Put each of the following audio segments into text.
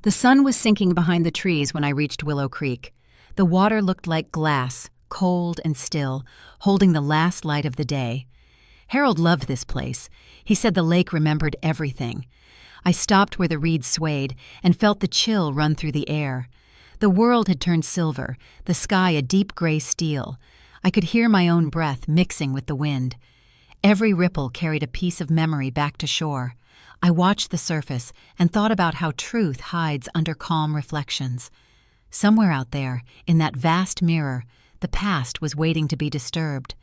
The sun was sinking behind the trees when I reached Willow Creek. The water looked like glass, cold and still, holding the last light of the day. Harold loved this place. He said the lake remembered everything. I stopped where the reeds swayed and felt the chill run through the air. The world had turned silver, the sky a deep gray steel. I could hear my own breath mixing with the wind. Every ripple carried a piece of memory back to shore. I watched the surface and thought about how truth hides under calm reflections. Somewhere out there, in that vast mirror, the past was waiting to be disturbed.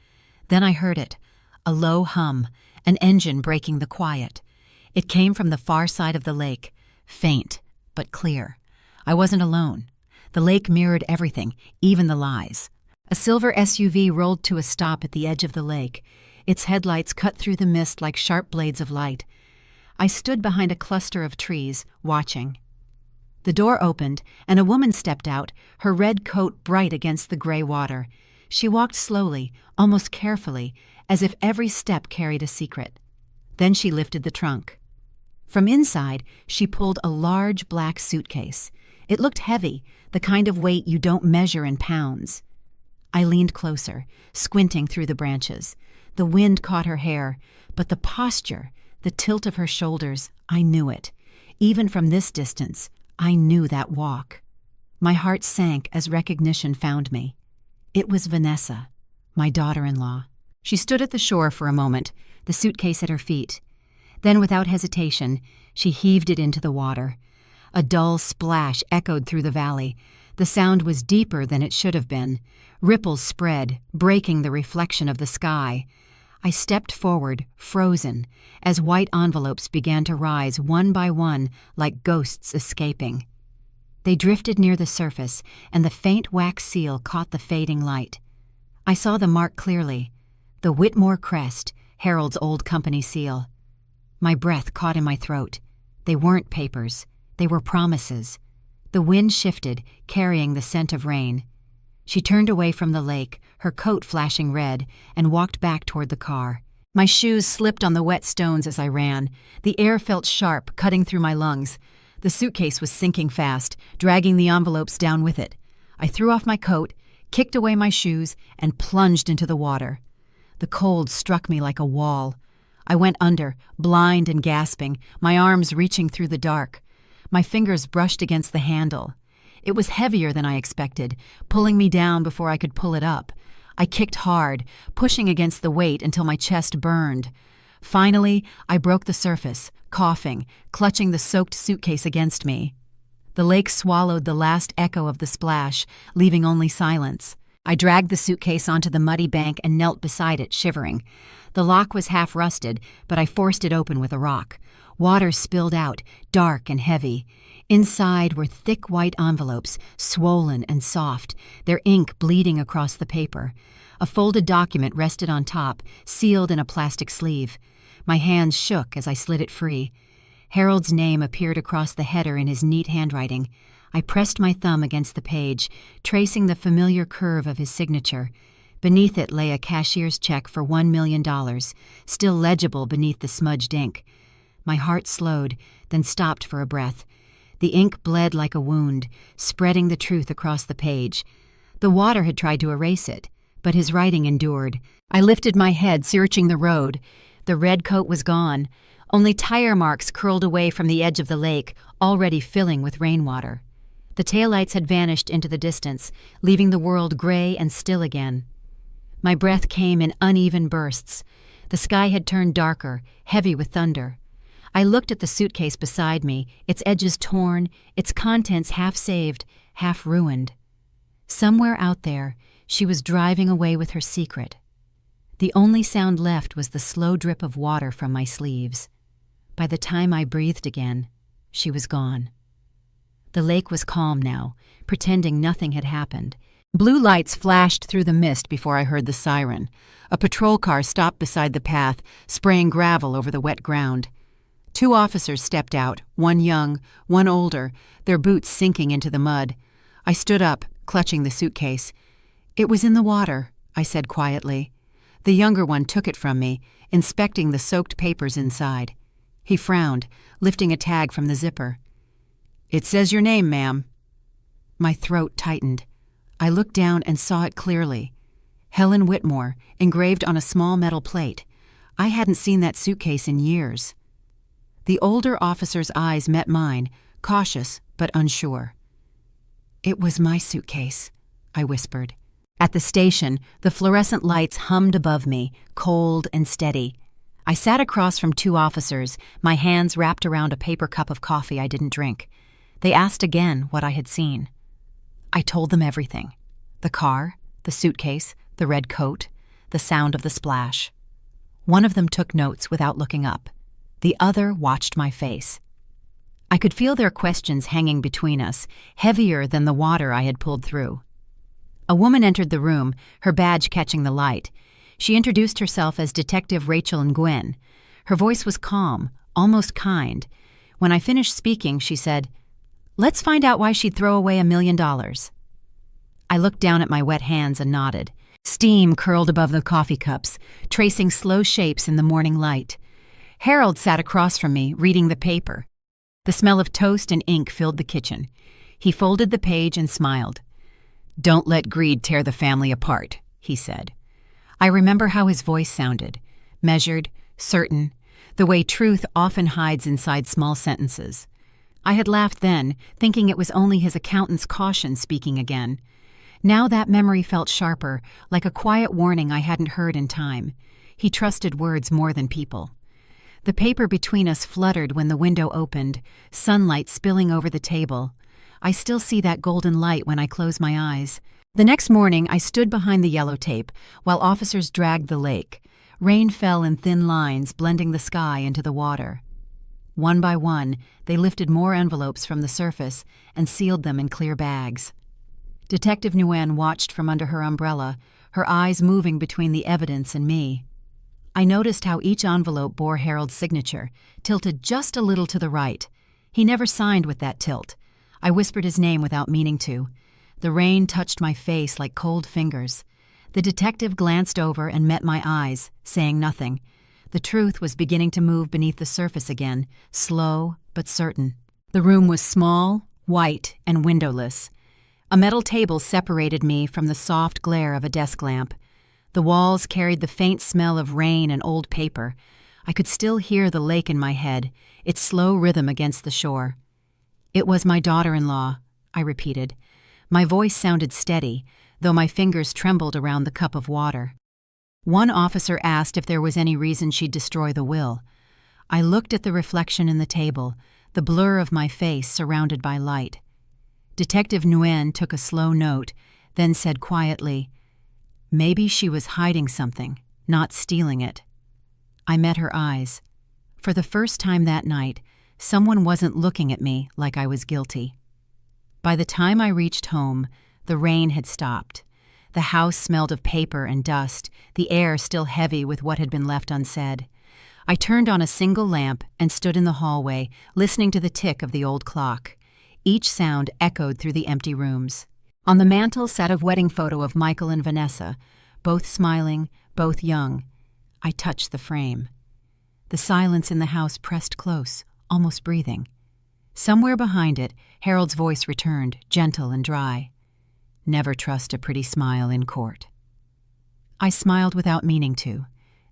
Then I heard it, a low hum, an engine breaking the quiet. It came from the far side of the lake, faint but clear. I wasn't alone. The lake mirrored everything, even the lies. A silver SUV rolled to a stop at the edge of the lake. Its headlights cut through the mist like sharp blades of light. I stood behind a cluster of trees, watching. The door opened, and a woman stepped out, her red coat bright against the gray water. She walked slowly, almost carefully, as if every step carried a secret. Then she lifted the trunk. From inside, she pulled a large black suitcase. It looked heavy, the kind of weight you don't measure in pounds. I leaned closer, squinting through the branches. The wind caught her hair, but the posture, the tilt of her shoulders, I knew it. Even from this distance, I knew that walk. My heart sank as recognition found me. It was Vanessa, my daughter-in-law. She stood at the shore for a moment, the suitcase at her feet. Then, without hesitation, she heaved it into the water. A dull splash echoed through the valley. The sound was deeper than it should have been. Ripples spread, breaking the reflection of the sky. I stepped forward, frozen, as white envelopes began to rise one by one like ghosts escaping. They drifted near the surface, and the faint wax seal caught the fading light. I saw the mark clearly, the Whitmore crest, Harold's old company seal. My breath caught in my throat. They weren't papers. They were promises. The wind shifted, carrying the scent of rain. She turned away from the lake, her coat flashing red, and walked back toward the car. My shoes slipped on the wet stones as I ran. The air felt sharp, cutting through my lungs. The suitcase was sinking fast, dragging the envelopes down with it. I threw off my coat, kicked away my shoes, and plunged into the water. The cold struck me like a wall. I went under, blind and gasping, my arms reaching through the dark. My fingers brushed against the handle. It was heavier than I expected, pulling me down before I could pull it up. I kicked hard, pushing against the weight until my chest burned. Finally, I broke the surface, coughing, clutching the soaked suitcase against me. The lake swallowed the last echo of the splash, leaving only silence. I dragged the suitcase onto the muddy bank and knelt beside it, shivering. The lock was half rusted, but I forced it open with a rock. Water spilled out, dark and heavy. Inside were thick white envelopes, swollen and soft, their ink bleeding across the paper. A folded document rested on top, sealed in a plastic sleeve. My hands shook as I slid it free. Harold's name appeared across the header in his neat handwriting. I pressed my thumb against the page, tracing the familiar curve of his signature. Beneath it lay a cashier's check for $1 million, still legible beneath the smudged ink. My heart slowed, then stopped for a breath. The ink bled like a wound, spreading the truth across the page. The water had tried to erase it, but his writing endured. I lifted my head, searching the road. The red coat was gone. Only tire marks curled away from the edge of the lake, already filling with rainwater. The taillights had vanished into the distance, leaving the world gray and still again. My breath came in uneven bursts. The sky had turned darker, heavy with thunder. I looked at the suitcase beside me, its edges torn, its contents half saved, half ruined. Somewhere out there, she was driving away with her secret. The only sound left was the slow drip of water from my sleeves. By the time I breathed again, she was gone. The lake was calm now, pretending nothing had happened. Blue lights flashed through the mist before I heard the siren. A patrol car stopped beside the path, spraying gravel over the wet ground. 2 officers stepped out, one young, one older, their boots sinking into the mud. I stood up, clutching the suitcase. "It was in the water," I said quietly. The younger one took it from me, inspecting the soaked papers inside. He frowned, lifting a tag from the zipper. "It says your name, ma'am." My throat tightened. I looked down and saw it clearly. Helen Whitmore, engraved on a small metal plate. I hadn't seen that suitcase in years. The older officer's eyes met mine, cautious but unsure. "It was my suitcase," I whispered. At the station, the fluorescent lights hummed above me, cold and steady. I sat across from two officers, my hands wrapped around a paper cup of coffee I didn't drink. They asked again what I had seen. I told them everything. The car, the suitcase, the red coat, the sound of the splash. One of them took notes without looking up. The other watched my face. I could feel their questions hanging between us, heavier than the water I had pulled through. A woman entered the room, her badge catching the light. She introduced herself as Detective Rachel Nguyen. Her voice was calm, almost kind. When I finished speaking, she said, "Let's find out why she'd throw away $1 million. I looked down at my wet hands and nodded. Steam curled above the coffee cups, tracing slow shapes in the morning light. Harold sat across from me, reading the paper. The smell of toast and ink filled the kitchen. He folded the page and smiled. "Don't let greed tear the family apart," he said. I remember how his voice sounded, measured, certain, the way truth often hides inside small sentences. I had laughed then, thinking it was only his accountant's caution speaking again. Now that memory felt sharper, like a quiet warning I hadn't heard in time. He trusted words more than people. The paper between us fluttered when the window opened, sunlight spilling over the table. I still see that golden light when I close my eyes. The next morning, I stood behind the yellow tape while officers dragged the lake. Rain fell in thin lines, blending the sky into the water. One by one, they lifted more envelopes from the surface and sealed them in clear bags. Detective Nguyen watched from under her umbrella, her eyes moving between the evidence and me. I noticed how each envelope bore Harold's signature, tilted just a little to the right. He never signed with that tilt. I whispered his name without meaning to. The rain touched my face like cold fingers. The detective glanced over and met my eyes, saying nothing. The truth was beginning to move beneath the surface again, slow but certain. The room was small, white, and windowless. A metal table separated me from the soft glare of a desk lamp. The walls carried the faint smell of rain and old paper. I could still hear the lake in my head, its slow rhythm against the shore. "It was my daughter-in-law," I repeated. My voice sounded steady, though my fingers trembled around the cup of water. One officer asked if there was any reason she'd destroy the will. I looked at the reflection in the table, the blur of my face surrounded by light. Detective Nguyen took a slow note, then said quietly, "Maybe she was hiding something, not stealing it." I met her eyes. For the first time that night, someone wasn't looking at me like I was guilty. By the time I reached home, the rain had stopped. The house smelled of paper and dust, the air still heavy with what had been left unsaid. I turned on a single lamp and stood in the hallway, listening to the tick of the old clock. Each sound echoed through the empty rooms. On the mantel sat a wedding photo of Michael and Vanessa, both smiling, both young. I touched the frame. The silence in the house pressed close, almost breathing. Somewhere behind it, Harold's voice returned, gentle and dry. "Never trust a pretty smile in court." I smiled without meaning to,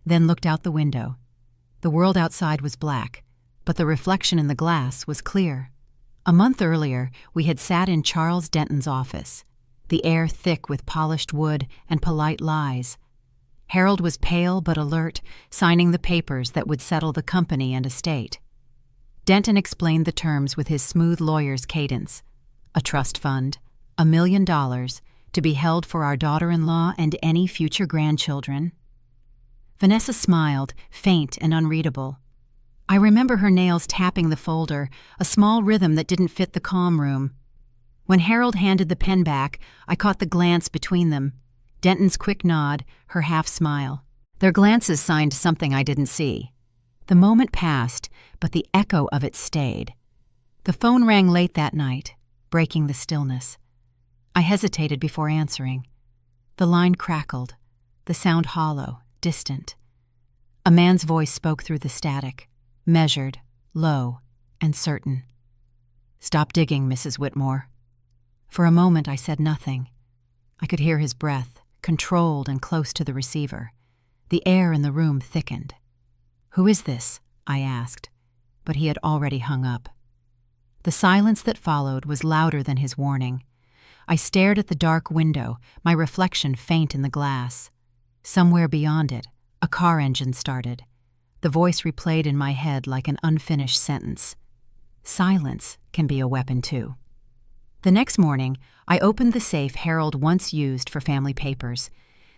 then looked out the window. The world outside was black, but the reflection in the glass was clear. A month earlier, we had sat in Charles Denton's office, the air thick with polished wood and polite lies. Harold was pale but alert, signing the papers that would settle the company and estate. Denton explained the terms with his smooth lawyer's cadence. A trust fund, $1 million, to be held for our daughter-in-law and any future grandchildren. Vanessa smiled, faint and unreadable. I remember her nails tapping the folder, a small rhythm that didn't fit the calm room. When Harold handed the pen back, I caught the glance between them. Denton's quick nod, her half smile. Their glances signed something I didn't see. The moment passed, but the echo of it stayed. The phone rang late that night, breaking the stillness. I hesitated before answering. The line crackled, the sound hollow, distant. A man's voice spoke through the static, measured, low, and certain. "Stop digging, Mrs. Whitmore." For a moment I said nothing. I could hear his breath, controlled and close to the receiver. The air in the room thickened. "Who is this?" I asked, but he had already hung up. The silence that followed was louder than his warning. I stared at the dark window, my reflection faint in the glass. Somewhere beyond it, a car engine started. The voice replayed in my head like an unfinished sentence. Silence can be a weapon too. The next morning, I opened the safe Harold once used for family papers.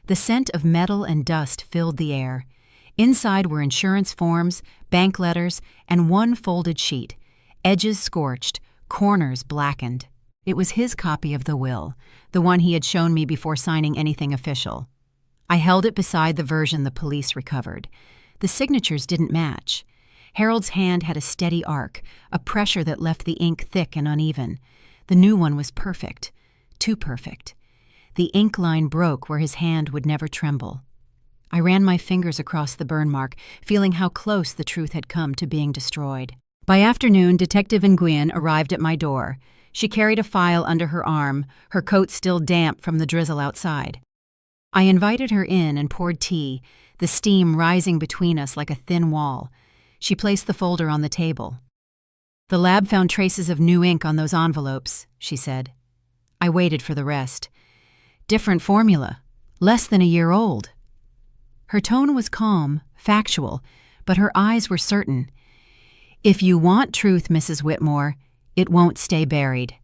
The scent of metal and dust filled the air. Inside were insurance forms, bank letters, and one folded sheet, edges scorched, corners blackened. It was his copy of the will, the one he had shown me before signing anything official. I held it beside the version the police recovered. The signatures didn't match. Harold's hand had a steady arc, a pressure that left the ink thick and uneven. The new one was perfect, too perfect. The ink line broke where his hand would never tremble. I ran my fingers across the burn mark, feeling how close the truth had come to being destroyed. By afternoon, Detective Nguyen arrived at my door. She carried a file under her arm, her coat still damp from the drizzle outside. I invited her in and poured tea, the steam rising between us like a thin wall. She placed the folder on the table. "The lab found traces of new ink on those envelopes," she said. I waited for the rest. "Different formula, less than a year old." Her tone was calm, factual, but her eyes were certain. "If you want truth, Mrs. Whitmore, it won't stay buried."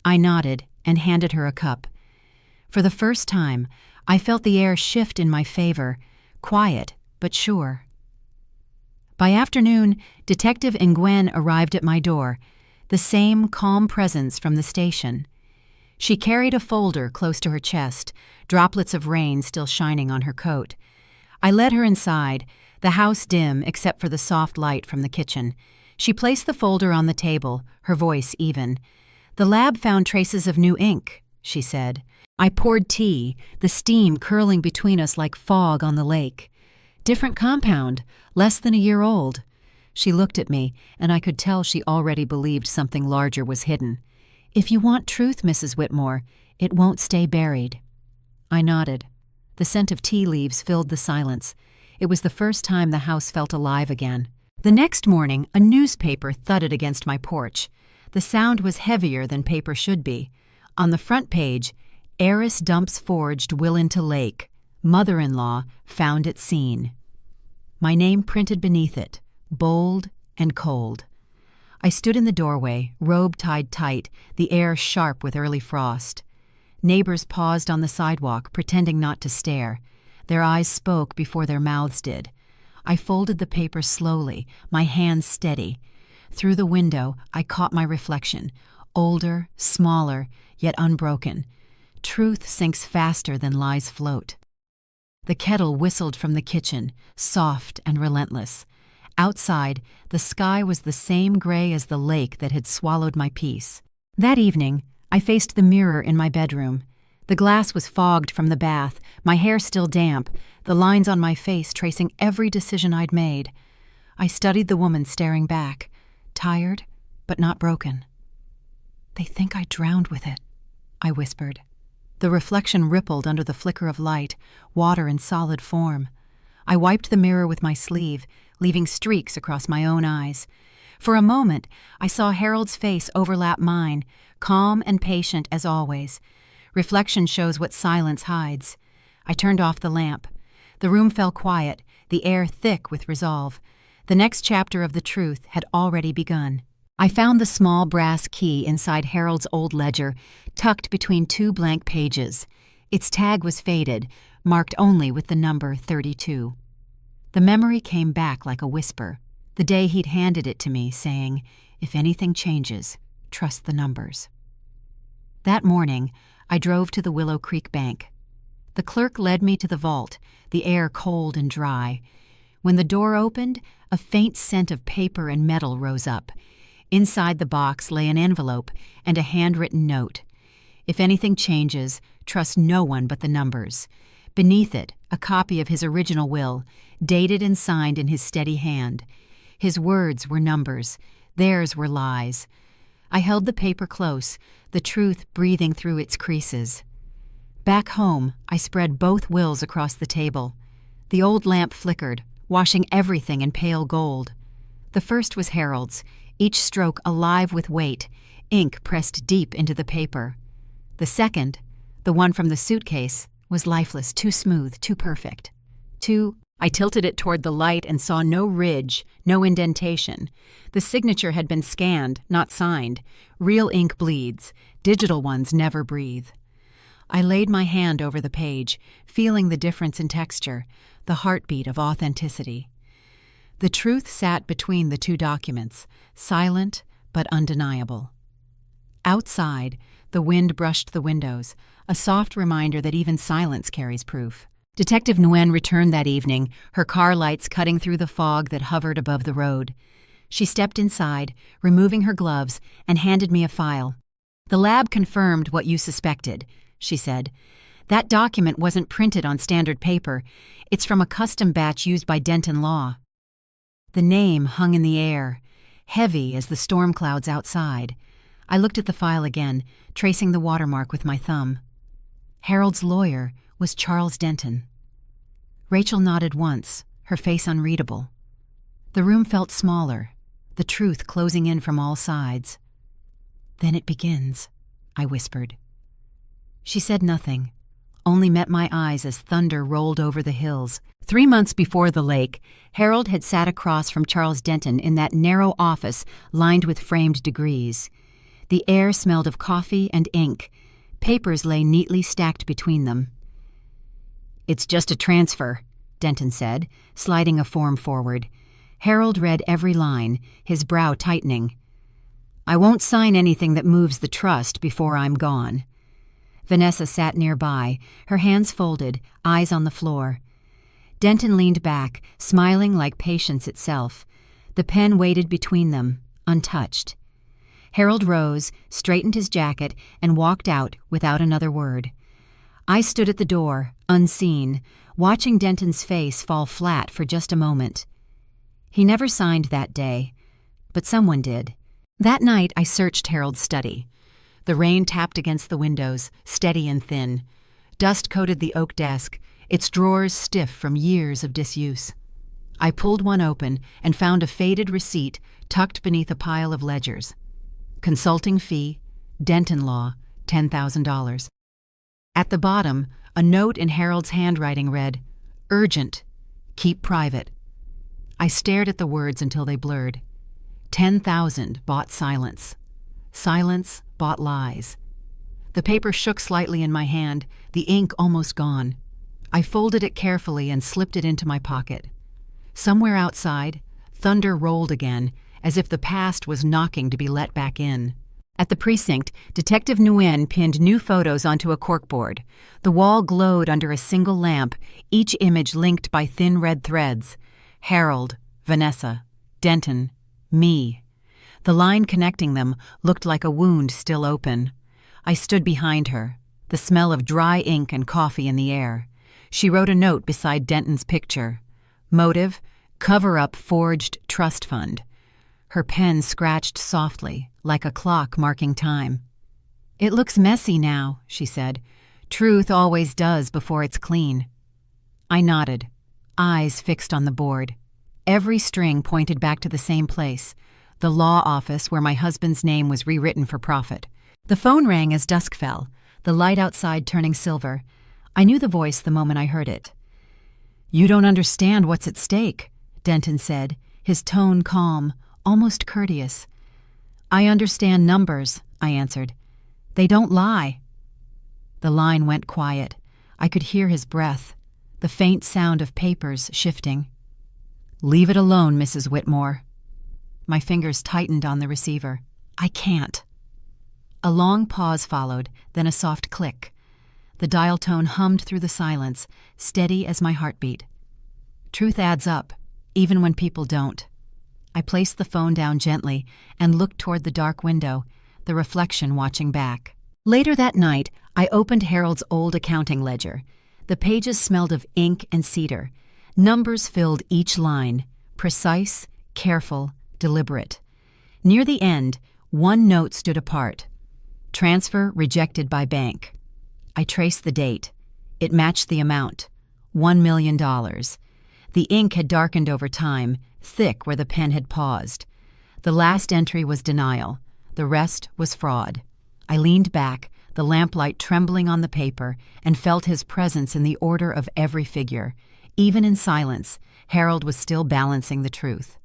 I nodded and handed her a cup. For the first time, I felt the air shift in my favor, quiet but sure. By afternoon, Detective Nguyen arrived at my door, the same calm presence from the station. She carried a folder close to her chest, droplets of rain still shining on her coat. I led her inside, the house dim except for the soft light from the kitchen. She placed the folder on the table, her voice even. "The lab found traces of new ink," she said. I poured tea, the steam curling between us like fog on the lake. "Different compound, less than a year old." She looked at me, and I could tell she already believed something larger was hidden. "If you want truth, Mrs. Whitmore, it won't stay buried." I nodded. The scent of tea leaves filled the silence. It was the first time the house felt alive again. The next morning, a newspaper thudded against my porch. The sound was heavier than paper should be. On the front page, "Heiress dumps forged will into lake. Mother-in-law found at scene." My name printed beneath it, bold and cold. I stood in the doorway, robe tied tight, the air sharp with early frost. Neighbors paused on the sidewalk, pretending not to stare. Their eyes spoke before their mouths did. I folded the paper slowly, my hands steady. Through the window, I caught my reflection, older, smaller, yet unbroken. Truth sinks faster than lies float. The kettle whistled from the kitchen, soft and relentless. Outside, the sky was the same gray as the lake that had swallowed my peace. That evening, I faced the mirror in my bedroom. The glass was fogged from the bath, my hair still damp, the lines on my face tracing every decision I'd made. I studied the woman staring back, tired but not broken. "They think I drowned with it," I whispered. The reflection rippled under the flicker of light, water in solid form. I wiped the mirror with my sleeve, leaving streaks across my own eyes. For a moment, I saw Harold's face overlap mine, calm and patient as always. Reflection shows what silence hides. I turned off the lamp. The room fell quiet, the air thick with resolve. The next chapter of the truth had already begun. I found the small brass key inside Harold's old ledger, tucked between two blank pages. Its tag was faded, marked only with the number 32. The memory came back like a whisper, the day he'd handed it to me, saying, "If anything changes, trust the numbers." That morning, I drove to the Willow Creek bank. The clerk led me to the vault, the air cold and dry. When the door opened, a faint scent of paper and metal rose up. Inside the box lay an envelope and a handwritten note. "If anything changes, trust no one but the numbers." Beneath it, a copy of his original will, dated and signed in his steady hand. His words were numbers, theirs were lies. I held the paper close, the truth breathing through its creases. Back home, I spread both wills across the table. The old lamp flickered, washing everything in pale gold. The first was Harold's, each stroke alive with weight, ink pressed deep into the paper. The second, the one from the suitcase, was lifeless, too smooth, too perfect. I tilted it toward the light and saw no ridge, no indentation. The signature had been scanned, not signed. Real ink bleeds. Digital ones never breathe. I laid my hand over the page, feeling the difference in texture, the heartbeat of authenticity. The truth sat between the two documents, silent but undeniable. Outside, the wind brushed the windows, a soft reminder that even silence carries proof. Detective Nguyen returned that evening, her car lights cutting through the fog that hovered above the road. She stepped inside, removing her gloves, and handed me a file. "The lab confirmed what you suspected," she said. "That document wasn't printed on standard paper. It's from a custom batch used by Denton Law." The name hung in the air, heavy as the storm clouds outside. I looked at the file again, tracing the watermark with my thumb. Harold's lawyer was Charles Denton. Rachel nodded once, her face unreadable. The room felt smaller, the truth closing in from all sides. "Then it begins," I whispered. She said nothing, only met my eyes as thunder rolled over the hills. 3 months before the lake, Harold had sat across from Charles Denton in that narrow office lined with framed degrees. The air smelled of coffee and ink. Papers lay neatly stacked between them. "It's just a transfer," Denton said, sliding a form forward. Harold read every line, his brow tightening. "I won't sign anything that moves the trust before I'm gone." Vanessa sat nearby, her hands folded, eyes on the floor. Denton leaned back, smiling like patience itself. The pen waited between them, untouched. Harold rose, straightened his jacket, and walked out without another word. I stood at the door, unseen, watching Denton's face fall flat for just a moment. He never signed that day, but someone did. That night I searched Harold's study. The rain tapped against the windows, steady and thin. Dust coated the oak desk, its drawers stiff from years of disuse. I pulled one open and found a faded receipt tucked beneath a pile of ledgers. Consulting fee, Denton Law, $10,000. At the bottom, a note in Harold's handwriting read, "Urgent. Keep private." I stared at the words until they blurred. 10,000 bought silence. Silence bought lies. The paper shook slightly in my hand, the ink almost gone. I folded it carefully and slipped it into my pocket. Somewhere outside, thunder rolled again, as if the past was knocking to be let back in. At the precinct, Detective Nguyen pinned new photos onto a corkboard. The wall glowed under a single lamp, each image linked by thin red threads. Harold, Vanessa, Denton, me. The line connecting them looked like a wound still open. I stood behind her, the smell of dry ink and coffee in the air. She wrote a note beside Denton's picture. Motive, cover-up forged trust fund. Her pen scratched softly, like a clock marking time. "It looks messy now," she said. "Truth always does before it's clean." I nodded, eyes fixed on the board. Every string pointed back to the same place, the law office where my husband's name was rewritten for profit. The phone rang as dusk fell, the light outside turning silver. I knew the voice the moment I heard it. "You don't understand what's at stake," Denton said, his tone calm, almost courteous. "I understand numbers," I answered. "They don't lie." The line went quiet. I could hear his breath, the faint sound of papers shifting. "Leave it alone, Mrs. Whitmore." My fingers tightened on the receiver. "I can't." A long pause followed, then a soft click. The dial tone hummed through the silence, steady as my heartbeat. Truth adds up, even when people don't. I placed the phone down gently and looked toward the dark window, the reflection watching back. Later that night, I opened Harold's old accounting ledger. The pages smelled of ink and cedar. Numbers filled each line, precise, careful, deliberate. Near the end, One note stood apart. Transfer rejected by bank. I traced the date. It matched the amount. $1 million. The ink had darkened over time, thick where the pen had paused. The last entry was denial. The rest was fraud. I leaned back, the lamplight trembling on the paper, and felt his presence in the order of every figure. Even in silence, Harold was still balancing the truth.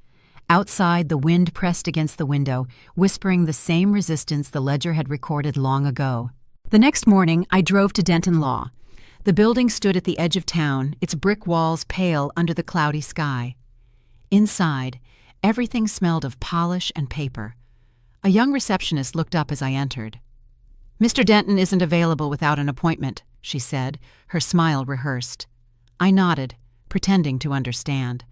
Outside, the wind pressed against the window, whispering the same resistance the ledger had recorded long ago. The next morning, I drove to Denton Law. The building stood at the edge of town, its brick walls pale under the cloudy sky. Inside, everything smelled of polish and paper. A young receptionist looked up as I entered. "Mr. Denton isn't available without an appointment," she said, her smile rehearsed. I nodded, pretending to understand.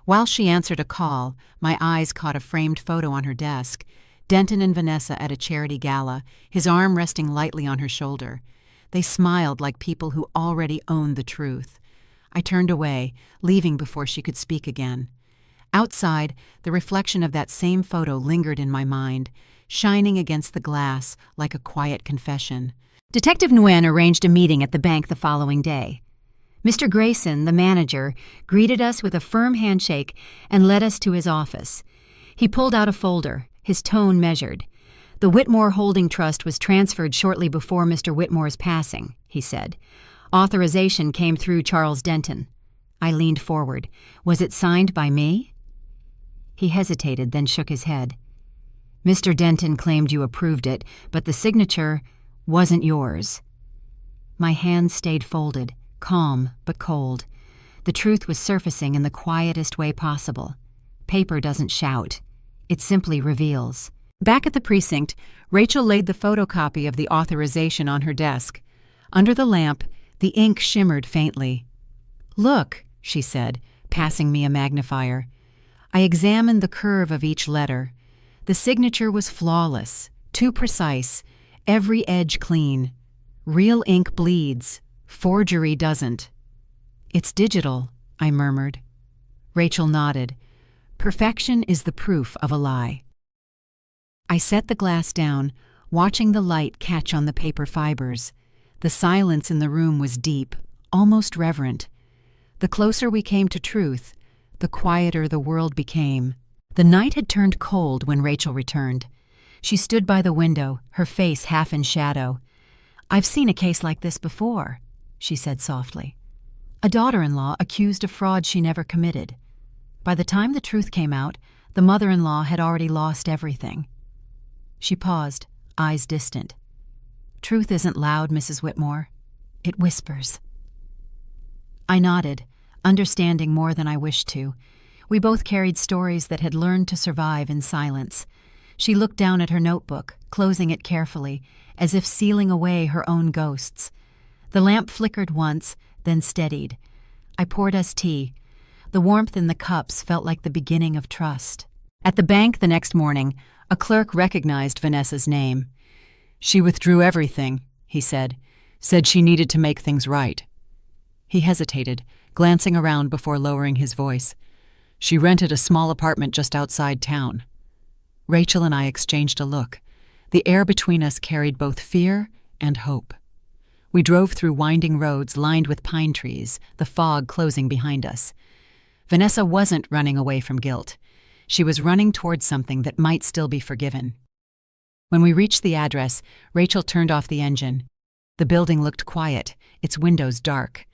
While she answered a call, my eyes caught a framed photo on her desk, Denton and Vanessa at a charity gala, his arm resting lightly on her shoulder. They smiled like people who already owned the truth. I turned away, leaving before she could speak again. Outside, the reflection of that same photo lingered in my mind, shining against the glass like a quiet confession. Detective Nguyen arranged a meeting at the bank the following day. Mr. Grayson, the manager, greeted us with a firm handshake and led us to his office. He pulled out a folder, his tone measured. "The Whitmore Holding Trust was transferred shortly before Mr. Whitmore's passing," he said. "Authorization came through Charles Denton." I leaned forward. "Was it signed by me?" He hesitated, then shook his head. "Mr. Denton claimed you approved it, but the signature wasn't yours." My hands stayed folded, calm but cold. The truth was surfacing in the quietest way possible. Paper doesn't shout. It simply reveals. Back at the precinct, Rachel laid the photocopy of the authorization on her desk. Under the lamp, the ink shimmered faintly. "Look," she said, passing me a magnifier. I examined the curve of each letter. The signature was flawless, too precise, every edge clean. Real ink bleeds. Forgery doesn't. "It's digital," I murmured. Rachel nodded. "Perfection is the proof of a lie." I set the glass down, watching the light catch on the paper fibers. The silence in the room was deep, almost reverent. The closer we came to truth, the quieter the world became. The night had turned cold when Rachel returned. She stood by the window, her face half in shadow. "I've seen a case like this before," she said softly. "A daughter-in-law accused of fraud she never committed. By the time the truth came out, the mother-in-law had already lost everything." She paused, eyes distant. "Truth isn't loud, Mrs. Whitmore. It whispers." I nodded, understanding more than I wished to. We both carried stories that had learned to survive in silence. She looked down at her notebook, closing it carefully, as if sealing away her own ghosts. The lamp flickered once, then steadied. I poured us tea. The warmth in the cups felt like the beginning of trust. At the bank the next morning, a clerk recognized Vanessa's name. "She withdrew everything," he said. "Said she needed to make things right." He hesitated, glancing around before lowering his voice. "She rented a small apartment just outside town." Rachel and I exchanged a look. The air between us carried both fear and hope. We drove through winding roads lined with pine trees, the fog closing behind us. Vanessa wasn't running away from guilt. She was running towards something that might still be forgiven. When we reached the address, Rachel turned off the engine. The building looked quiet, its windows dark.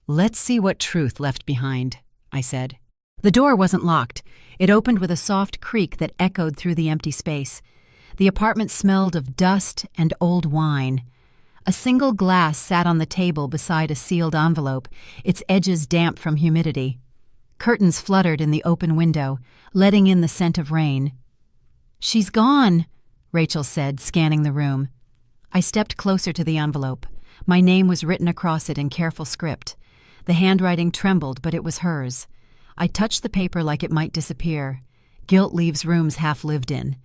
"Let's see what truth left behind," I said. The door wasn't locked. It opened with a soft creak that echoed through the empty space. The apartment smelled of dust and old wine. A single glass sat on the table beside a sealed envelope, its edges damp from humidity. Curtains fluttered in the open window, letting in the scent of rain. "She's gone," Rachel said, scanning the room. I stepped closer to the envelope. My name was written across it in careful script. The handwriting trembled, but it was hers. I touched the paper like it might disappear. Guilt leaves rooms half lived in.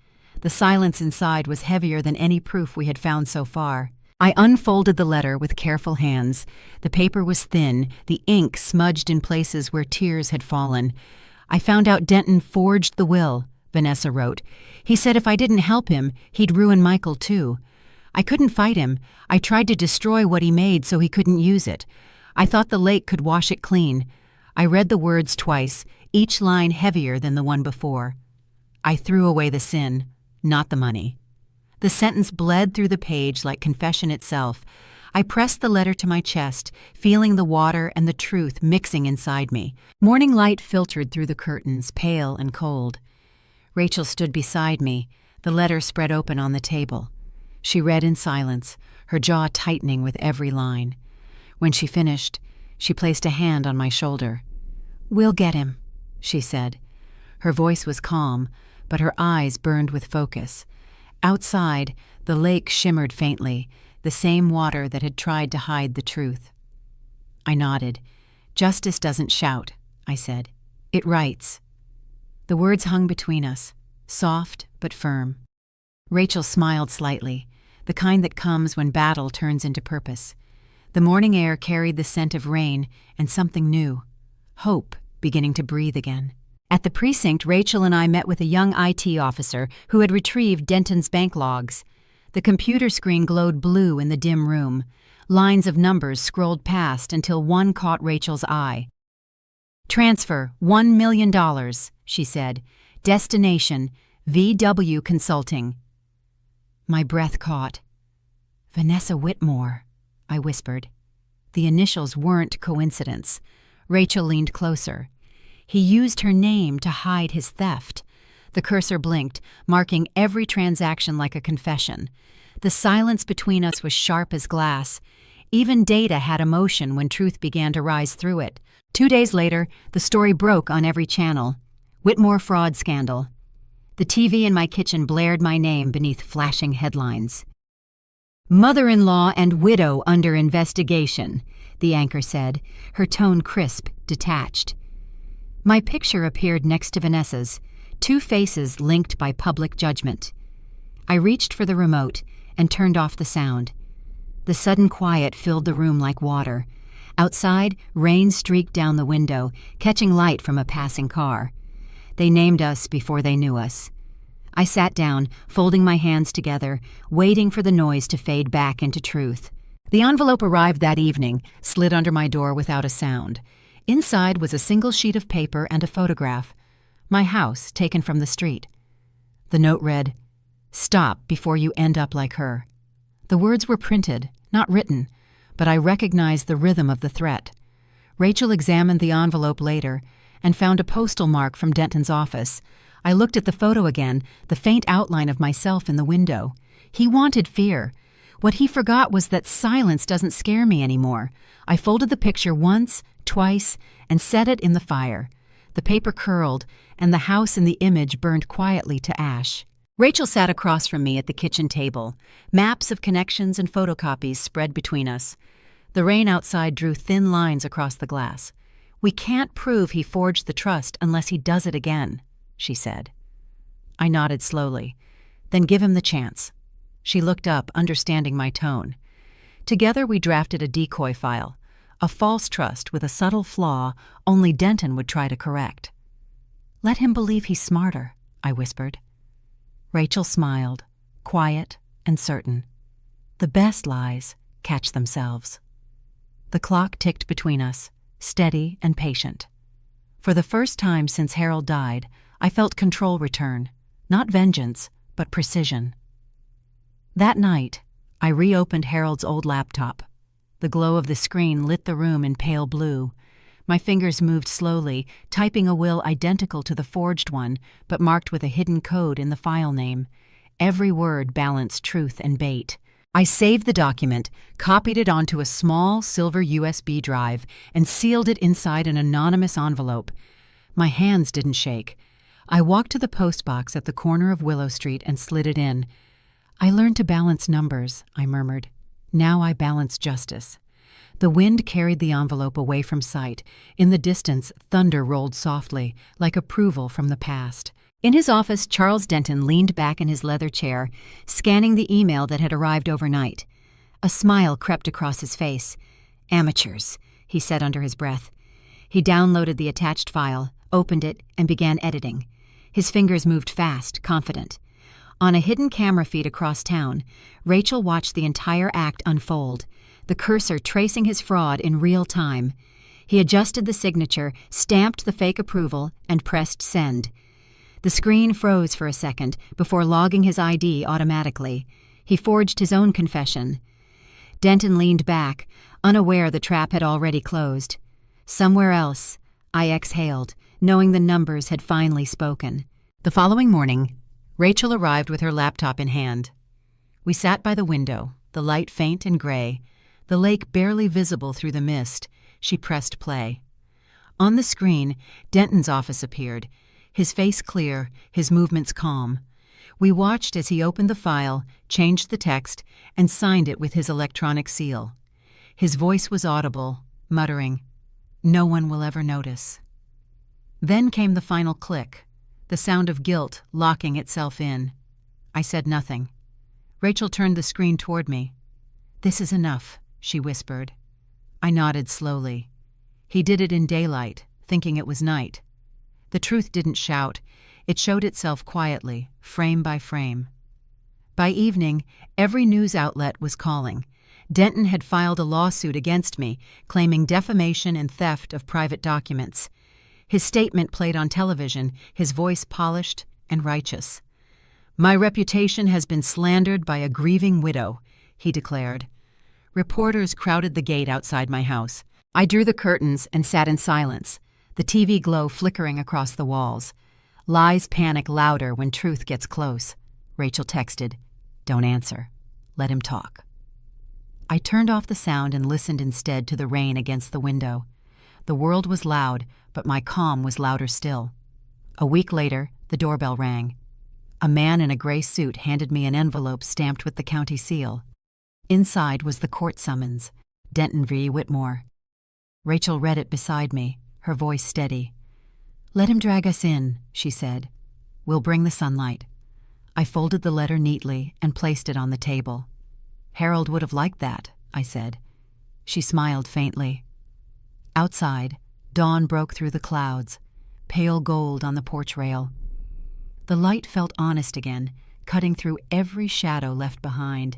The silence inside was heavier than any proof we had found so far. I unfolded the letter with careful hands. The paper was thin, the ink smudged in places where tears had fallen. I found out Denton forged the will, Vanessa wrote. He said if I didn't help him, he'd ruin Michael too. I couldn't fight him. I tried to destroy what he made so he couldn't use it. I thought the lake could wash it clean. I read the words twice, each line heavier than the one before. I threw away the sin, not the money. The sentence bled through the page like confession itself. I pressed the letter to my chest, feeling the water and the truth mixing inside me. Morning light filtered through the curtains, pale and cold. Rachel stood beside me, the letter spread open on the table. She read in silence, her jaw tightening with every line. When she finished, she placed a hand on my shoulder. "We'll get him," she said. Her voice was calm, but her eyes burned with focus. Outside, the lake shimmered faintly, the same water that had tried to hide the truth. I nodded. "Justice doesn't shout," I said. "It writes." The words hung between us, soft but firm. Rachel smiled slightly, the kind that comes when battle turns into purpose. The morning air carried the scent of rain and something new, hope beginning to breathe again. At the precinct, Rachel and I met with a young IT officer who had retrieved Denton's bank logs. The computer screen glowed blue in the dim room. Lines of numbers scrolled past until one caught Rachel's eye. "Transfer, $1 million, she said. "Destination, VW Consulting." My breath caught. "Vanessa Whitmore," I whispered. The initials weren't coincidence. Rachel leaned closer. He used her name to hide his theft. The cursor blinked, marking every transaction like a confession. The silence between us was sharp as glass. Even data had emotion when truth began to rise through it. 2 days later, the story broke on every channel. Whitmore fraud scandal. The TV in my kitchen blared my name beneath flashing headlines. "Mother-in-law and widow under investigation," the anchor said, her tone crisp, detached. My picture appeared next to Vanessa's, 2 faces linked by public judgment. I reached for the remote and turned off the sound. The sudden quiet filled the room like water. Outside, rain streaked down the window, catching light from a passing car. They named us before they knew us. I sat down, folding my hands together, waiting for the noise to fade back into truth. The envelope arrived that evening, slid under my door without a sound. Inside was a single sheet of paper and a photograph. My house, taken from the street. The note read, "Stop before you end up like her." The words were printed, not written, but I recognized the rhythm of the threat. Rachel examined the envelope later and found a postal mark from Denton's office. I looked at the photo again, the faint outline of myself in the window. He wanted fear. What he forgot was that silence doesn't scare me anymore. I folded the picture once, twice, and set it in the fire. The paper curled, and the house in the image burned quietly to ash. Rachel sat across from me at the kitchen table. Maps of connections and photocopies spread between us. The rain outside drew thin lines across the glass. "We can't prove he forged the trust unless he does it again," she said. I nodded slowly. "Then give him the chance." She looked up, understanding my tone. Together we drafted a decoy file, a false trust with a subtle flaw only Denton would try to correct. "Let him believe he's smarter," I whispered. Rachel smiled, quiet and certain. The best lies catch themselves. The clock ticked between us, steady and patient. For the first time since Harold died, I felt control return, not vengeance, but precision. That night, I reopened Harold's old laptop. The glow of the screen lit the room in pale blue. My fingers moved slowly, typing a will identical to the forged one, but marked with a hidden code in the file name. Every word balanced truth and bait. I saved the document, copied it onto a small silver USB drive, and sealed it inside an anonymous envelope. My hands didn't shake. I walked to the postbox at the corner of Willow Street and slid it in. "I learned to balance numbers," I murmured. "Now I balance justice." The wind carried the envelope away from sight. In the distance, thunder rolled softly, like approval from the past. In his office, Charles Denton leaned back in his leather chair, scanning the email that had arrived overnight. A smile crept across his face. "Amateurs," he said under his breath. He downloaded the attached file, opened it, and began editing. His fingers moved fast, confident. On a hidden camera feed across town, Rachel watched the entire act unfold, the cursor tracing his fraud in real time. He adjusted the signature, stamped the fake approval, and pressed send. The screen froze for a second before logging his ID automatically. He forged his own confession. Denton leaned back, unaware the trap had already closed. Somewhere else, I exhaled, knowing the numbers had finally spoken. The following morning, Rachel arrived with her laptop in hand. We sat by the window, the light faint and gray, the lake barely visible through the mist. She pressed play. On the screen, Denton's office appeared, his face clear, his movements calm. We watched as he opened the file, changed the text, and signed it with his electronic seal. His voice was audible, muttering, "No one will ever notice." Then came the final click, the sound of guilt locking itself in. I said nothing. Rachel turned the screen toward me. "This is enough," she whispered. I nodded slowly. He did it in daylight, thinking it was night. The truth didn't shout. It showed itself quietly, frame by frame. By evening, every news outlet was calling. Denton had filed a lawsuit against me, claiming defamation and theft of private documents. His statement played on television, his voice polished and righteous. "My reputation has been slandered by a grieving widow," he declared. Reporters crowded the gate outside my house. I drew the curtains and sat in silence, the TV glow flickering across the walls. Lies panic louder when truth gets close. Rachel texted, "Don't answer. Let him talk." I turned off the sound and listened instead to the rain against the window. The world was loud, but my calm was louder still. A week later, the doorbell rang. A man in a gray suit handed me an envelope stamped with the county seal. Inside was the court summons, Denton v. Whitmore. Rachel read it beside me, her voice steady. "Let him drag us in," she said. "We'll bring the sunlight." I folded the letter neatly and placed it on the table. "Harold would have liked that," I said. She smiled faintly. Outside, dawn broke through the clouds, pale gold on the porch rail. The light felt honest again, cutting through every shadow left behind.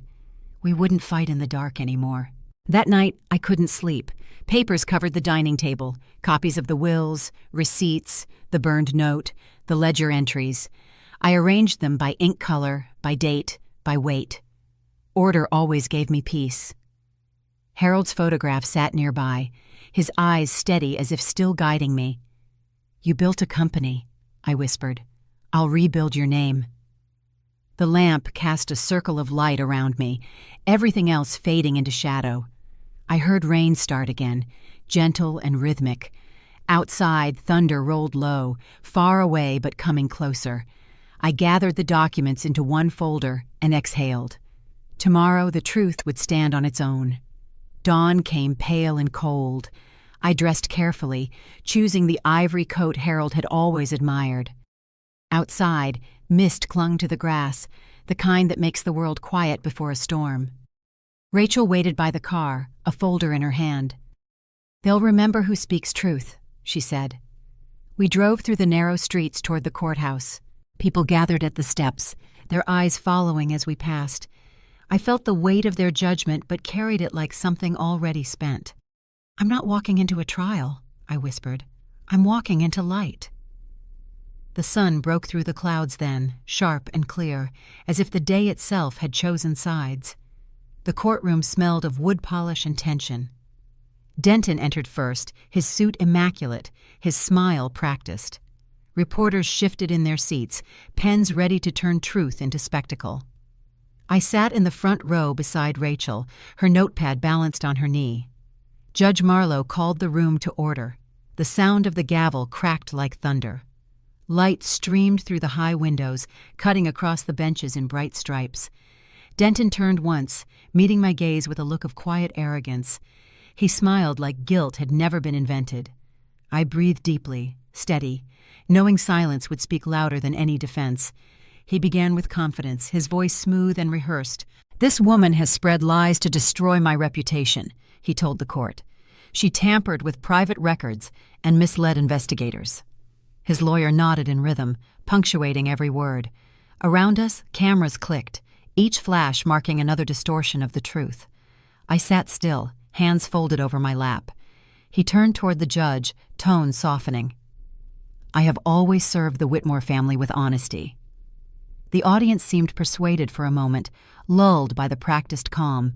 We wouldn't fight in the dark anymore. That night, I couldn't sleep. Papers covered the dining table, copies of the wills, receipts, the burned note, the ledger entries. I arranged them by ink color, by date, by weight. Order always gave me peace. Harold's photograph sat nearby, his eyes steady as if still guiding me. "You built a company," I whispered. "I'll rebuild your name." The lamp cast a circle of light around me, everything else fading into shadow. I heard rain start again, gentle and rhythmic. Outside, thunder rolled low, far away but coming closer. I gathered the documents into one folder and exhaled. Tomorrow the truth would stand on its own. Dawn came pale and cold. I dressed carefully, choosing the ivory coat Harold had always admired. Outside, mist clung to the grass, the kind that makes the world quiet before a storm. Rachel waited by the car, a folder in her hand. "They'll remember who speaks truth," she said. We drove through the narrow streets toward the courthouse. People gathered at the steps, their eyes following as we passed. I felt the weight of their judgment but carried it like something already spent. "I'm not walking into a trial," I whispered. "I'm walking into light." The sun broke through the clouds then, sharp and clear, as if the day itself had chosen sides. The courtroom smelled of wood polish and tension. Denton entered first, his suit immaculate, his smile practiced. Reporters shifted in their seats, pens ready to turn truth into spectacle. I sat in the front row beside Rachel, her notepad balanced on her knee. Judge Marlowe called the room to order. The sound of the gavel cracked like thunder. Light streamed through the high windows, cutting across the benches in bright stripes. Denton turned once, meeting my gaze with a look of quiet arrogance. He smiled like guilt had never been invented. I breathed deeply, steady, knowing silence would speak louder than any defense. He began with confidence, his voice smooth and rehearsed. "This woman has spread lies to destroy my reputation," he told the court. "She tampered with private records and misled investigators." His lawyer nodded in rhythm, punctuating every word. Around us, cameras clicked, each flash marking another distortion of the truth. I sat still, hands folded over my lap. He turned toward the judge, tone softening. I have always served the Whitmore family with honesty. The audience seemed persuaded for a moment, lulled by the practiced calm.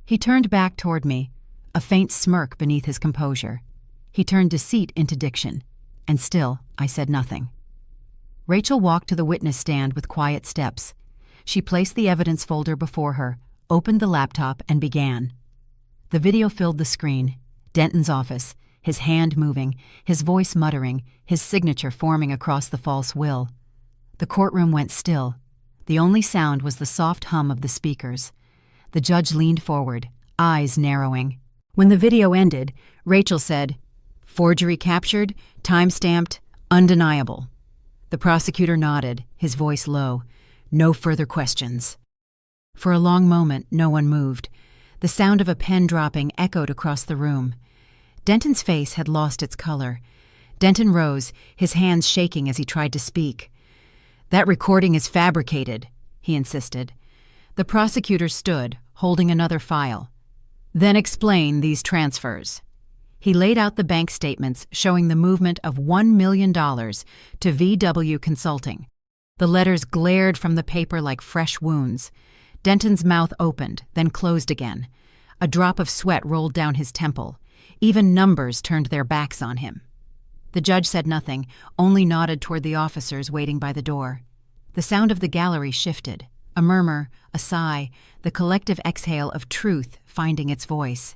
He turned back toward me, a faint smirk beneath his composure. He turned deceit into diction, and still I said nothing. Rachel walked to the witness stand with quiet steps. She placed the evidence folder before her, opened the laptop, and began. The video filled the screen. Denton's office, his hand moving, his voice muttering, his signature forming across the false will. The courtroom went still. The only sound was the soft hum of the speakers. The judge leaned forward, eyes narrowing. When the video ended, Rachel said, "Forgery captured, time-stamped, undeniable." The prosecutor nodded, his voice low. "No further questions." For a long moment, no one moved. The sound of a pen dropping echoed across the room. Denton's face had lost its color. Denton rose, his hands shaking as he tried to speak. "That recording is fabricated," he insisted. The prosecutor stood, holding another file. "Then explain these transfers." He laid out the bank statements showing the movement of $1 million to VW Consulting. The letters glared from the paper like fresh wounds. Denton's mouth opened, then closed again. A drop of sweat rolled down his temple. Even numbers turned their backs on him. The judge said nothing, only nodded toward the officers waiting by the door. The sound of the gallery shifted. A murmur, a sigh, the collective exhale of truth finding its voice.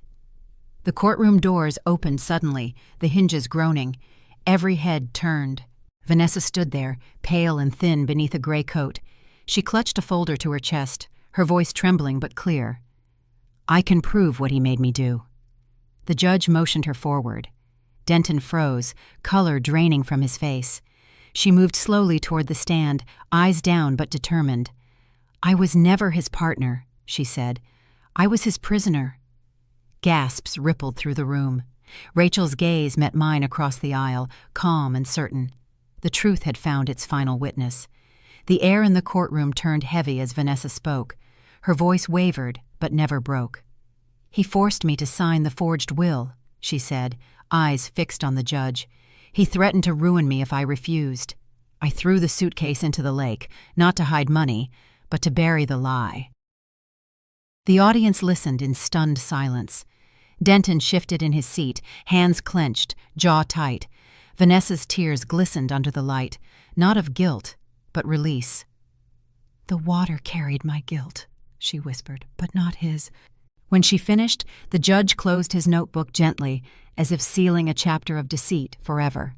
The courtroom doors opened suddenly, the hinges groaning. Every head turned. Vanessa stood there, pale and thin beneath a gray coat. She clutched a folder to her chest, her voice trembling but clear. "I can prove what he made me do." The judge motioned her forward. Denton froze, color draining from his face. She moved slowly toward the stand, eyes down but determined. "I was never his partner," she said. "I was his prisoner." Gasps rippled through the room. Rachel's gaze met mine across the aisle, calm and certain. The truth had found its final witness. The air in the courtroom turned heavy as Vanessa spoke. Her voice wavered, but never broke. "He forced me to sign the forged will," she said, eyes fixed on the judge. "He threatened to ruin me if I refused. I threw the suitcase into the lake, not to hide money, but to bury the lie." The audience listened in stunned silence. Denton shifted in his seat, hands clenched, jaw tight. Vanessa's tears glistened under the light, not of guilt, but release. "The water carried my guilt," she whispered, "but not his." When she finished, the judge closed his notebook gently, as if sealing a chapter of deceit forever.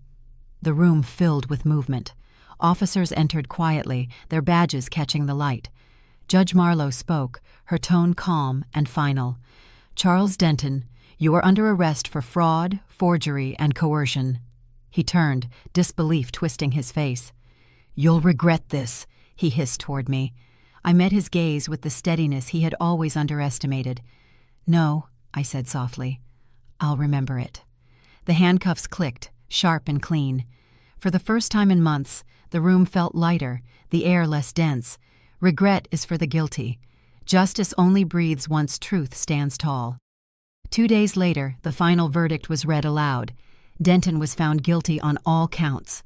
The room filled with movement. Officers entered quietly, their badges catching the light. Judge Marlowe spoke, her tone calm and final. "Charles Denton, you are under arrest for fraud, forgery, and coercion." He turned, disbelief twisting his face. "You'll regret this," he hissed toward me. I met his gaze with the steadiness he had always underestimated. "No," I said softly. "I'll remember it." The handcuffs clicked, sharp and clean. For the first time in months, the room felt lighter, the air less dense. Regret is for the guilty. Justice only breathes once truth stands tall. 2 days later, the final verdict was read aloud. Denton was found guilty on all counts.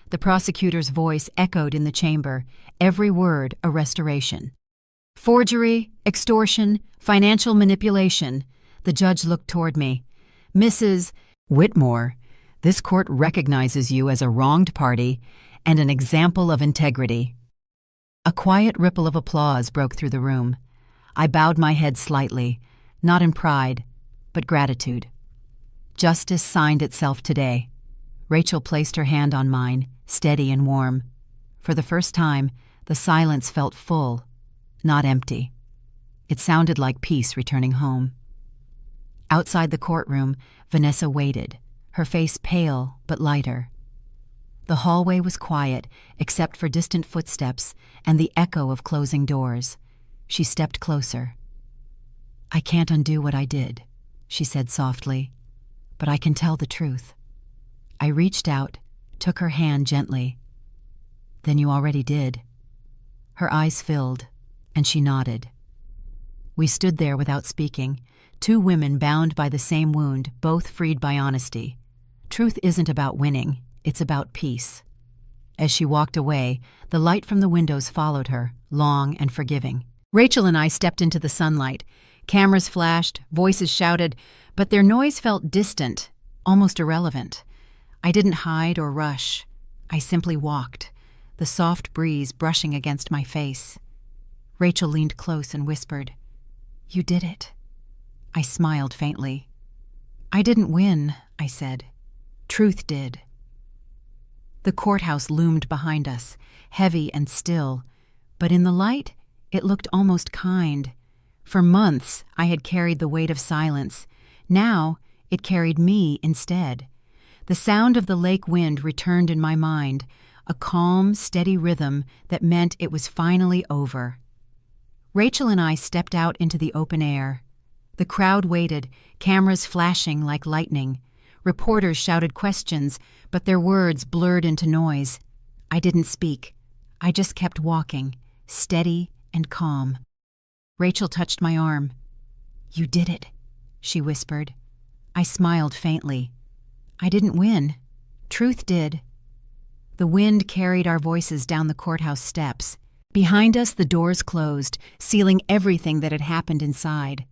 The prosecutor's voice echoed in the chamber, every word a restoration. "Forgery, extortion, financial manipulation." The judge looked toward me. "Mrs. Whitmore, this court recognizes you as a wronged party and an example of integrity." A quiet ripple of applause broke through the room. I bowed my head slightly, not in pride, but gratitude. Justice signed itself today. Rachel placed her hand on mine, steady and warm. For the first time, the silence felt full, not empty. It sounded like peace returning home. Outside the courtroom, Vanessa waited, her face pale but lighter. The hallway was quiet, except for distant footsteps and the echo of closing doors. She stepped closer. "I can't undo what I did," she said softly, "but I can tell the truth." I reached out, took her hand gently. Then you already did. Her eyes filled, and she nodded. We stood there without speaking, two women bound by the same wound, both freed by honesty. Truth isn't about winning, it's about peace. As she walked away, the light from the windows followed her, long and forgiving. Rachel and I stepped into the sunlight. Cameras flashed, voices shouted, but their noise felt distant, almost irrelevant. I didn't hide or rush. I simply walked, the soft breeze brushing against my face. Rachel leaned close and whispered, "You did it." I smiled faintly. "I didn't win," I said. "Truth did." The courthouse loomed behind us, heavy and still, but in the light, it looked almost kind. For months, I had carried the weight of silence. Now, it carried me instead. The sound of the lake wind returned in my mind, a calm, steady rhythm that meant it was finally over. Rachel and I stepped out into the open air. The crowd waited, cameras flashing like lightning. Reporters shouted questions, but their words blurred into noise. I didn't speak. I just kept walking, steady and calm. Rachel touched my arm. "You did it," she whispered. I smiled faintly. "I didn't win. Truth did." The wind carried our voices down the courthouse steps. Behind us, the doors closed, sealing everything that had happened inside.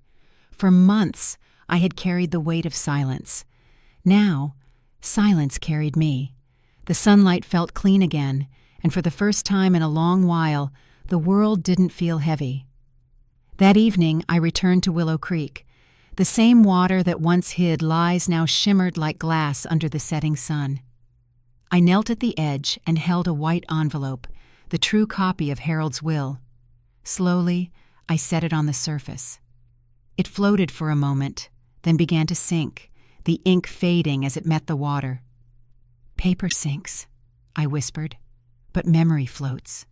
For months, I had carried the weight of silence. Now, silence carried me. The sunlight felt clean again, and for the first time in a long while, the world didn't feel heavy. That evening, I returned to Willow Creek. The same water that once hid lies now shimmered like glass under the setting sun. I knelt at the edge and held a white envelope, the true copy of Harold's will. Slowly, I set it on the surface. It floated for a moment, then began to sink, the ink fading as it met the water. "Paper sinks," I whispered, "but memory floats."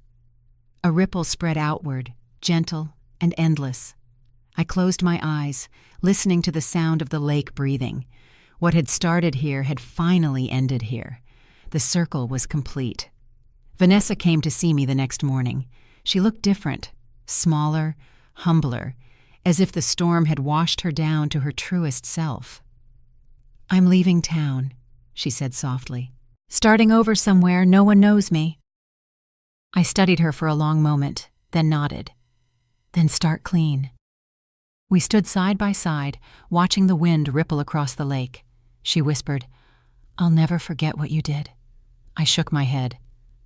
A ripple spread outward, gentle and endless. I closed my eyes, listening to the sound of the lake breathing. What had started here had finally ended here. The circle was complete. Vanessa came to see me the next morning. She looked different, smaller, humbler, as if the storm had washed her down to her truest self. "I'm leaving town," she said softly. "Starting over somewhere no one knows me." I studied her for a long moment, then nodded. "Then start clean." We stood side by side, watching the wind ripple across the lake. She whispered, "I'll never forget what you did." I shook my head.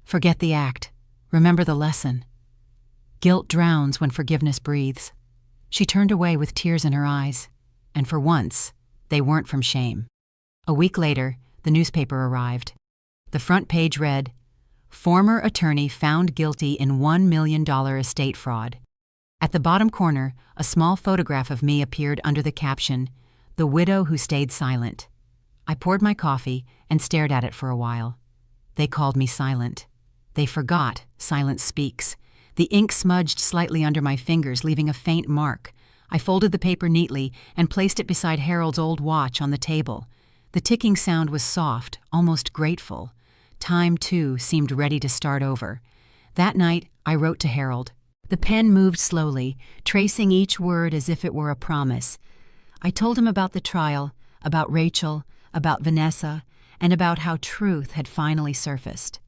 "Forget the act. Remember the lesson." Guilt drowns when forgiveness breathes. She turned away with tears in her eyes, and for once, they weren't from shame. A week later, the newspaper arrived. The front page read, "Former attorney found guilty in $1 million estate fraud." At the bottom corner, a small photograph of me appeared under the caption, "The Widow Who Stayed Silent." I poured my coffee and stared at it for a while. They called me silent. They forgot silence speaks. The ink smudged slightly under my fingers, leaving a faint mark. I folded the paper neatly and placed it beside Harold's old watch on the table. The ticking sound was soft, almost grateful. Time, too, seemed ready to start over. That night, I wrote to Harold. The pen moved slowly, tracing each word as if it were a promise. I told him about the trial, about Rachel, about Vanessa, and about how truth had finally surfaced.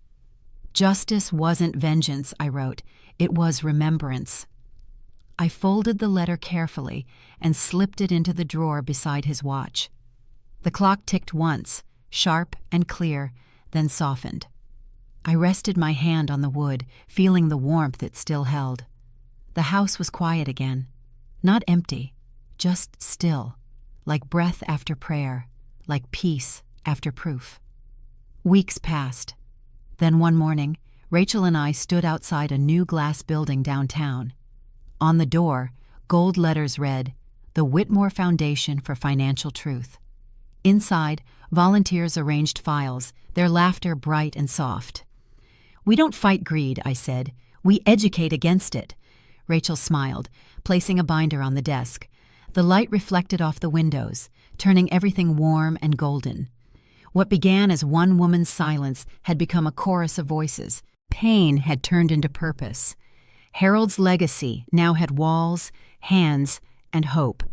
"Justice wasn't vengeance," I wrote. "It was remembrance." I folded the letter carefully and slipped it into the drawer beside his watch. The clock ticked once, sharp and clear, then softened. I rested my hand on the wood, feeling the warmth it still held. The house was quiet again. Not empty, just still, like breath after prayer, like peace after proof. Weeks passed. Then one morning, Rachel and I stood outside a new glass building downtown. On the door, gold letters read, "The Whitmore Foundation for Financial Truth." Inside, volunteers arranged files, their laughter bright and soft. "We don't fight greed," I said. "We educate against it." Rachel smiled, placing a binder on the desk. The light reflected off the windows, turning everything warm and golden. What began as one woman's silence had become a chorus of voices. Pain had turned into purpose. Harold's legacy now had walls, hands, and hope.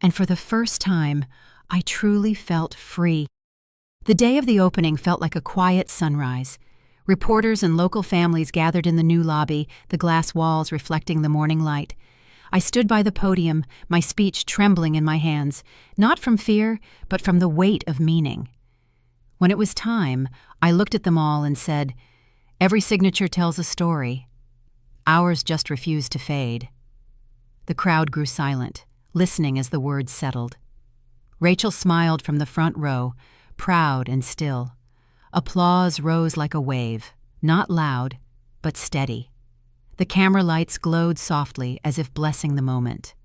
And for the first time, I truly felt free. The day of the opening felt like a quiet sunrise. Reporters and local families gathered in the new lobby, the glass walls reflecting the morning light. I stood by the podium, my speech trembling in my hands, not from fear, but from the weight of meaning. When it was time, I looked at them all and said, "Every signature tells a story. Ours just refused to fade." The crowd grew silent, listening as the words settled. Rachel smiled from the front row, proud and still. Applause rose like a wave, not loud, but steady. The camera lights glowed softly as if blessing the moment.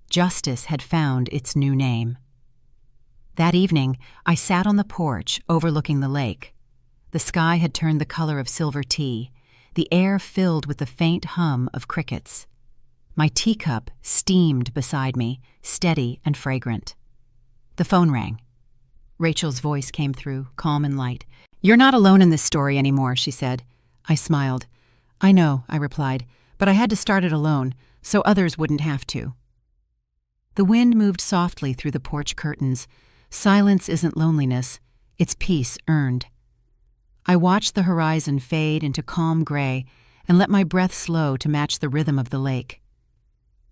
Justice had found its new name. That evening, I sat on the porch overlooking the lake. The sky had turned the color of silver tea, the air filled with the faint hum of crickets. My teacup steamed beside me, steady and fragrant. The phone rang. Rachel's voice came through, calm and light. "You're not alone in this story anymore," she said. I smiled. "I know," I replied, "but I had to start it alone, so others wouldn't have to." The wind moved softly through the porch curtains. Silence isn't loneliness, it's peace earned. I watched the horizon fade into calm gray and let my breath slow to match the rhythm of the lake.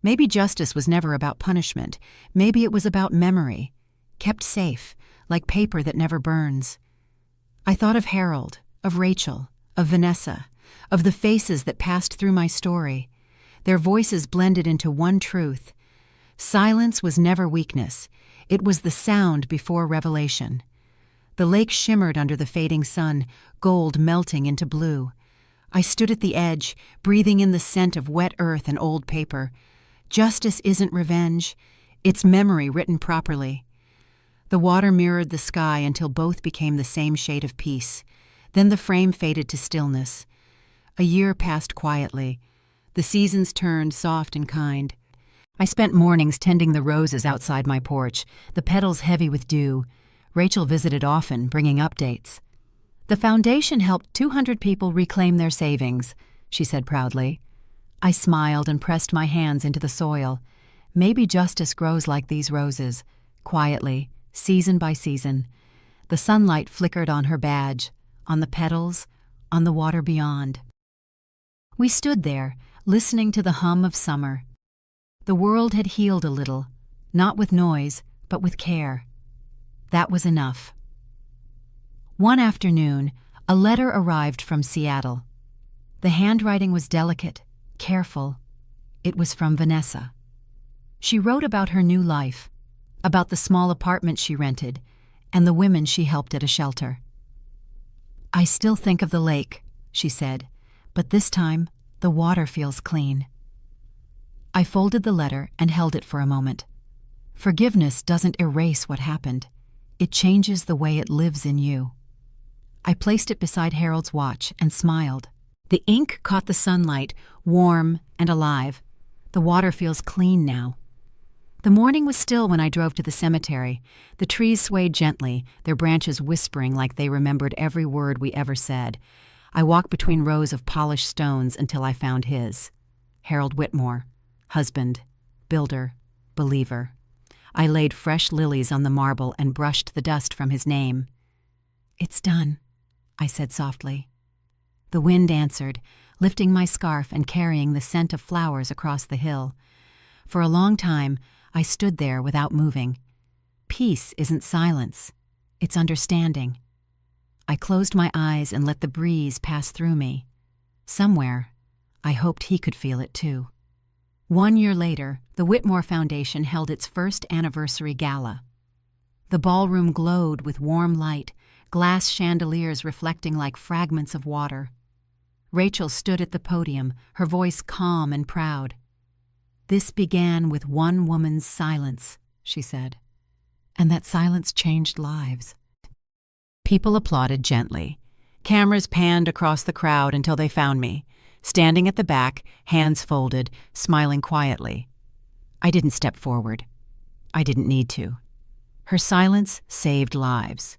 Maybe justice was never about punishment. Maybe it was about memory, kept safe, like paper that never burns. I thought of Harold, of Rachel, of Vanessa, of the faces that passed through my story. Their voices blended into one truth. Silence was never weakness. It was the sound before revelation. The lake shimmered under the fading sun, gold melting into blue. I stood at the edge, breathing in the scent of wet earth and old paper. Justice isn't revenge. It's memory written properly. The water mirrored the sky until both became the same shade of peace. Then the frame faded to stillness. A year passed quietly. The seasons turned soft and kind. I spent mornings tending the roses outside my porch, the petals heavy with dew. Rachel visited often, bringing updates. "The foundation helped 200 people reclaim their savings," she said proudly. I smiled and pressed my hands into the soil. Maybe justice grows like these roses, quietly, season by season. The sunlight flickered on her badge, on the petals, on the water beyond. We stood there, listening to the hum of summer. The world had healed a little, not with noise, but with care. That was enough. One afternoon, a letter arrived from Seattle. The handwriting was delicate, careful. It was from Vanessa. She wrote about her new life, about the small apartment she rented, and the women she helped at a shelter. "I still think of the lake," she said, "but this time the water feels clean." I folded the letter and held it for a moment. Forgiveness doesn't erase what happened. It changes the way it lives in you. I placed it beside Harold's watch and smiled. The ink caught the sunlight, warm and alive. The water feels clean now. The morning was still when I drove to the cemetery. The trees swayed gently, their branches whispering like they remembered every word we ever said. I walked between rows of polished stones until I found his. Harold Whitmore, husband, builder, believer. I laid fresh lilies on the marble and brushed the dust from his name. "It's done," I said softly. The wind answered, lifting my scarf and carrying the scent of flowers across the hill. For a long time, I stood there without moving. Peace isn't silence, it's understanding. I closed my eyes and let the breeze pass through me. Somewhere, I hoped he could feel it too. 1 year later, the Whitmore Foundation held its first anniversary gala. The ballroom glowed with warm light, glass chandeliers reflecting like fragments of water. Rachel stood at the podium, her voice calm and proud. "This began with one woman's silence," she said, "and that silence changed lives." People applauded gently. Cameras panned across the crowd until they found me, standing at the back, hands folded, smiling quietly. I didn't step forward. I didn't need to. Her silence saved lives.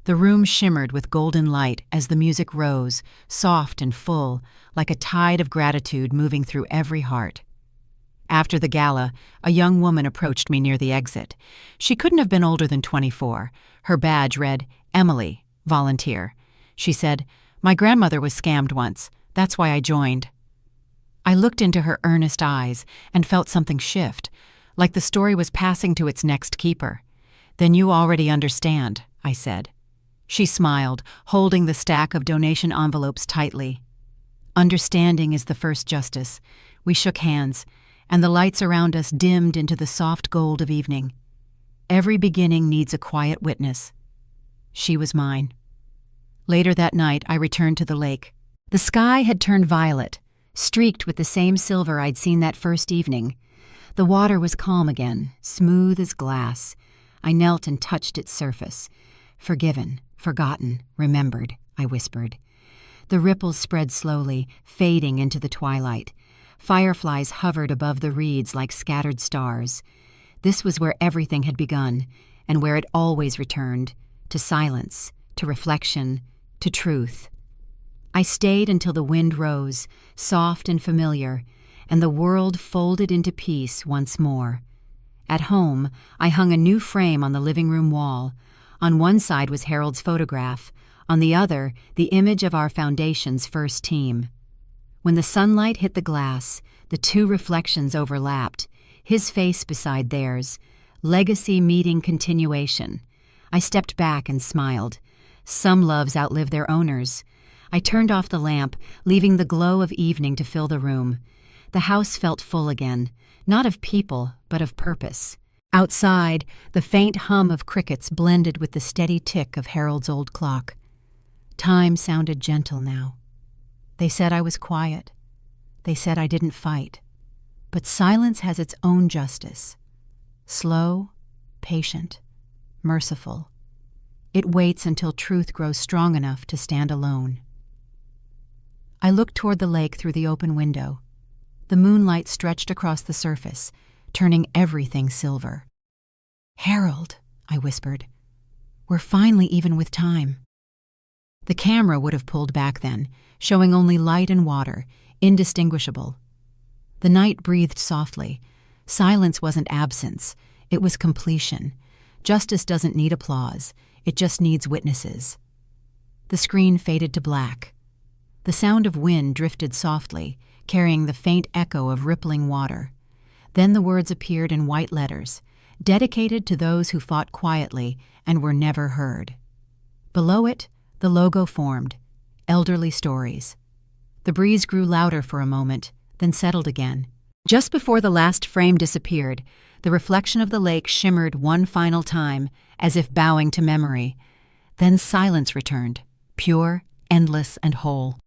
The room shimmered with golden light as the music rose, soft and full, like a tide of gratitude moving through every heart. After the gala, a young woman approached me near the exit. She couldn't have been older than 24. Her badge read, "Emily, volunteer." She said, "My grandmother was scammed once. That's why I joined." I looked into her earnest eyes and felt something shift, like the story was passing to its next keeper. "Then you already understand," I said. She smiled, holding the stack of donation envelopes tightly. "Understanding is the first justice." We shook hands, and the lights around us dimmed into the soft gold of evening. Every beginning needs a quiet witness. She was mine. Later that night, I returned to the lake. The sky had turned violet, streaked with the same silver I'd seen that first evening. The water was calm again, smooth as glass. I knelt and touched its surface. "Forgiven, forgotten, remembered," I whispered. The ripples spread slowly, fading into the twilight. Fireflies hovered above the reeds like scattered stars. This was where everything had begun, and where it always returned, to silence, to reflection, to truth. I stayed until the wind rose, soft and familiar, and the world folded into peace once more. At home, I hung a new frame on the living room wall. On one side was Harold's photograph, on the other, the image of our foundation's first team. When the sunlight hit the glass, the two reflections overlapped, his face beside theirs, legacy meeting continuation. I stepped back and smiled. Some loves outlive their owners. I turned off the lamp, leaving the glow of evening to fill the room. The house felt full again, not of people, but of purpose. Outside, the faint hum of crickets blended with the steady tick of Harold's old clock. Time sounded gentle now. They said I was quiet. They said I didn't fight. But silence has its own justice. Slow, patient, merciful. It waits until truth grows strong enough to stand alone. I looked toward the lake through the open window. The moonlight stretched across the surface, turning everything silver. "Harold," I whispered, "we're finally even with time." The camera would have pulled back then, showing only light and water, indistinguishable. The night breathed softly. Silence wasn't absence, it was completion. Justice doesn't need applause, it just needs witnesses. The screen faded to black. The sound of wind drifted softly, carrying the faint echo of rippling water. Then the words appeared in white letters, dedicated to those who fought quietly and were never heard. Below it, the logo formed, Elderly Stories. The breeze grew louder for a moment, then settled again. Just before the last frame disappeared, the reflection of the lake shimmered one final time, as if bowing to memory. Then silence returned, pure, endless, and whole.